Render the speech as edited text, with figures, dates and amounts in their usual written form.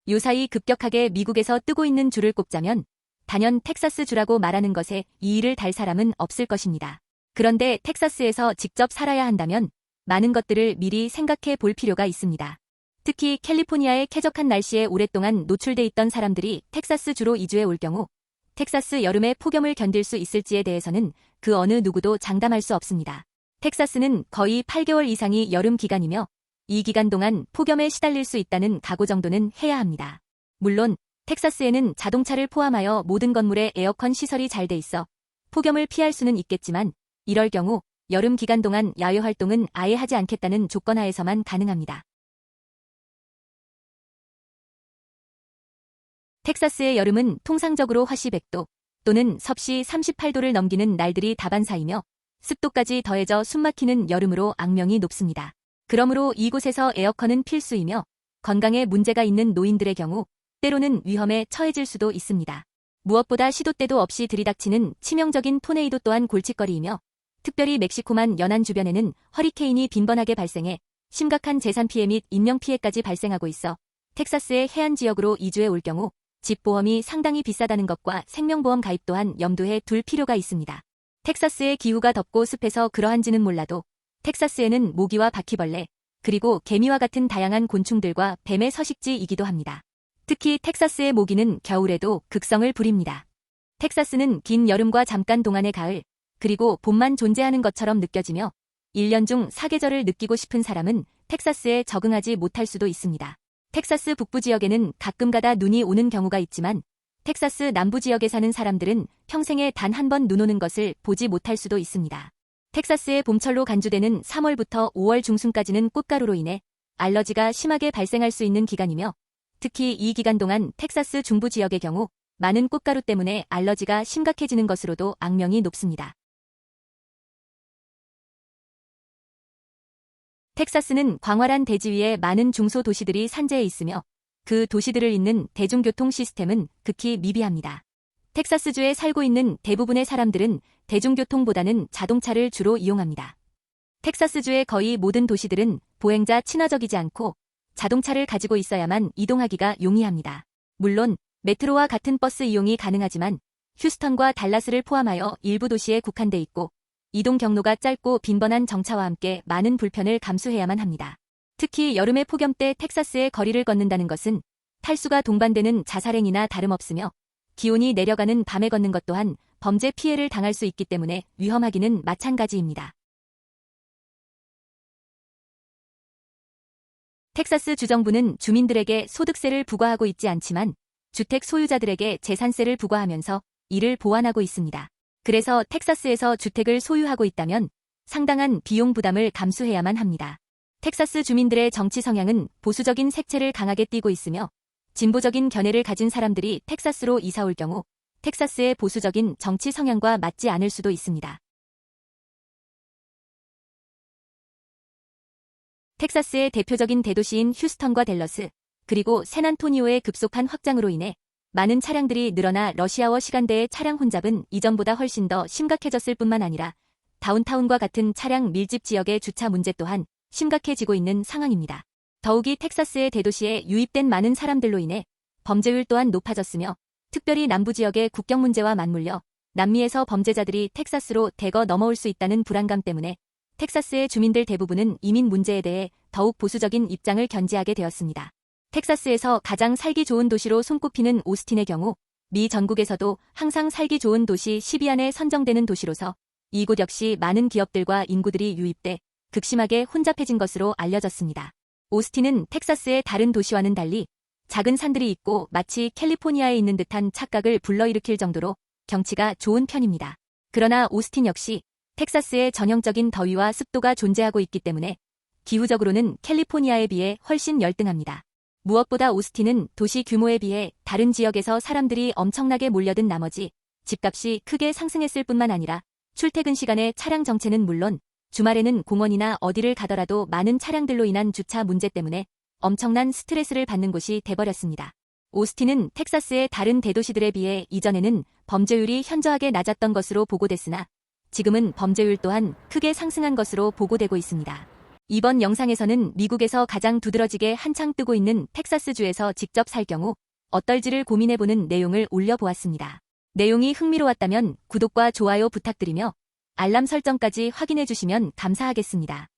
요사이 급격하게 미국에서 뜨고 있는 주를 꼽자면 단연 텍사스주라고 말하는 것에 이의를 달 사람은 없을 것입니다. 그런데 텍사스에서 직접 살아야 한다면 많은 것들을 미리 생각해 볼 필요가 있습니다. 특히 캘리포니아의 쾌적한 날씨에 오랫동안 노출돼 있던 사람들이 텍사스주로 이주해 올 경우 텍사스 여름의 폭염을 견딜 수 있을지에 대해서는 그 어느 누구도 장담할 수 없습니다. 텍사스는 거의 8개월 이상이 여름 기간이며 이 기간 동안 폭염에 시달릴 수 있다는 각오 정도는 해야 합니다. 물론 텍사스에는 자동차를 포함하여 모든 건물에 에어컨 시설이 잘 돼 있어 폭염을 피할 수는 있겠지만 이럴 경우 여름 기간 동안 야외 활동은 아예 하지 않겠다는 조건 하에서만 가능합니다. 텍사스의 여름은 통상적으로 화씨 100도 또는 섭씨 38도를 넘기는 날들이 다반사이며 습도까지 더해져 숨막히는 여름으로 악명이 높습니다. 그러므로 이곳에서 에어컨은 필수이며 건강에 문제가 있는 노인들의 경우 때로는 위험에 처해질 수도 있습니다. 무엇보다 시도 때도 없이 들이닥치는 치명적인 토네이도 또한 골칫거리이며 특별히 멕시코만 연안 주변에는 허리케인이 빈번하게 발생해 심각한 재산 피해 및 인명 피해까지 발생하고 있어 텍사스의 해안 지역으로 이주해 올 경우 집보험이 상당히 비싸다는 것과 생명보험 가입 또한 염두에 둘 필요가 있습니다. 텍사스의 기후가 덥고 습해서 그러한지는 몰라도 텍사스에는 모기와 바퀴벌레 그리고 개미와 같은 다양한 곤충들과 뱀의 서식지이기도 합니다. 특히 텍사스의 모기는 겨울에도 극성을 부립니다. 텍사스는 긴 여름과 잠깐 동안의 가을 그리고 봄만 존재하는 것처럼 느껴지며 1년 중 4계절을 느끼고 싶은 사람은 텍사스에 적응하지 못할 수도 있습니다. 텍사스 북부 지역에는 가끔가다 눈이 오는 경우가 있지만 텍사스 남부 지역에 사는 사람들은 평생에 단 한 번 눈 오는 것을 보지 못할 수도 있습니다. 텍사스의 봄철로 간주되는 3월부터 5월 중순까지는 꽃가루로 인해 알러지가 심하게 발생할 수 있는 기간이며 특히 이 기간 동안 텍사스 중부 지역의 경우 많은 꽃가루 때문에 알러지가 심각해지는 것으로도 악명이 높습니다. 텍사스는 광활한 대지 위에 많은 중소도시들이 산재해 있으며 그 도시들을 잇는 대중교통 시스템은 극히 미비합니다. 텍사스주에 살고 있는 대부분의 사람들은 대중교통보다는 자동차를 주로 이용합니다. 텍사스주의 거의 모든 도시들은 보행자 친화적이지 않고 자동차를 가지고 있어야만 이동하기가 용이합니다. 물론 메트로와 같은 버스 이용이 가능하지만 휴스턴과 달라스를 포함하여 일부 도시에 국한돼 있고 이동 경로가 짧고 빈번한 정차와 함께 많은 불편을 감수해야만 합니다. 특히 여름의 폭염 때 텍사스의 거리를 걷는다는 것은 탈수가 동반되는 자살행위나 다름없으며 기온이 내려가는 밤에 걷는 것 또한 범죄 피해를 당할 수 있기 때문에 위험하기는 마찬가지입니다. 텍사스 주정부는 주민들에게 소득세를 부과하고 있지 않지만 주택 소유자들에게 재산세를 부과하면서 이를 보완하고 있습니다. 그래서 텍사스에서 주택을 소유하고 있다면 상당한 비용 부담을 감수해야만 합니다. 텍사스 주민들의 정치 성향은 보수적인 색채를 강하게 띠고 있으며 진보적인 견해를 가진 사람들이 텍사스로 이사 올 경우 텍사스의 보수적인 정치 성향과 맞지 않을 수도 있습니다. 텍사스의 대표적인 대도시인 휴스턴과 댈러스, 그리고 샌안토니오의 급속한 확장으로 인해 많은 차량들이 늘어나 러시아워 시간대의 차량 혼잡은 이전보다 훨씬 더 심각해졌을 뿐만 아니라 다운타운과 같은 차량 밀집 지역의 주차 문제 또한 심각해지고 있는 상황입니다. 더욱이 텍사스의 대도시에 유입된 많은 사람들로 인해 범죄율 또한 높아졌으며 특별히 남부 지역의 국경 문제와 맞물려 남미에서 범죄자들이 텍사스로 대거 넘어올 수 있다는 불안감 때문에 텍사스의 주민들 대부분은 이민 문제에 대해 더욱 보수적인 입장을 견지하게 되었습니다. 텍사스에서 가장 살기 좋은 도시로 손꼽히는 오스틴의 경우 미 전국에서도 항상 살기 좋은 도시 10위 안에 선정되는 도시로서 이곳 역시 많은 기업들과 인구들이 유입돼 극심하게 혼잡해진 것으로 알려졌습니다. 오스틴은 텍사스의 다른 도시와는 달리 작은 산들이 있고 마치 캘리포니아에 있는 듯한 착각을 불러일으킬 정도로 경치가 좋은 편입니다. 그러나 오스틴 역시 텍사스의 전형적인 더위와 습도가 존재하고 있기 때문에 기후적으로는 캘리포니아에 비해 훨씬 열등합니다. 무엇보다 오스틴은 도시 규모에 비해 다른 지역에서 사람들이 엄청나게 몰려든 나머지 집값이 크게 상승했을 뿐만 아니라 출퇴근 시간에 차량 정체는 물론 주말에는 공원이나 어디를 가더라도 많은 차량들로 인한 주차 문제 때문에 엄청난 스트레스를 받는 곳이 돼버렸습니다. 오스틴은 텍사스의 다른 대도시들에 비해 이전에는 범죄율이 현저하게 낮았던 것으로 보고됐으나 지금은 범죄율 또한 크게 상승한 것으로 보고되고 있습니다. 이번 영상에서는 미국에서 가장 두드러지게 한창 뜨고 있는 텍사스주에서 직접 살 경우 어떨지를 고민해보는 내용을 올려보았습니다. 내용이 흥미로웠다면 구독과 좋아요 부탁드리며 알람 설정까지 확인해주시면 감사하겠습니다.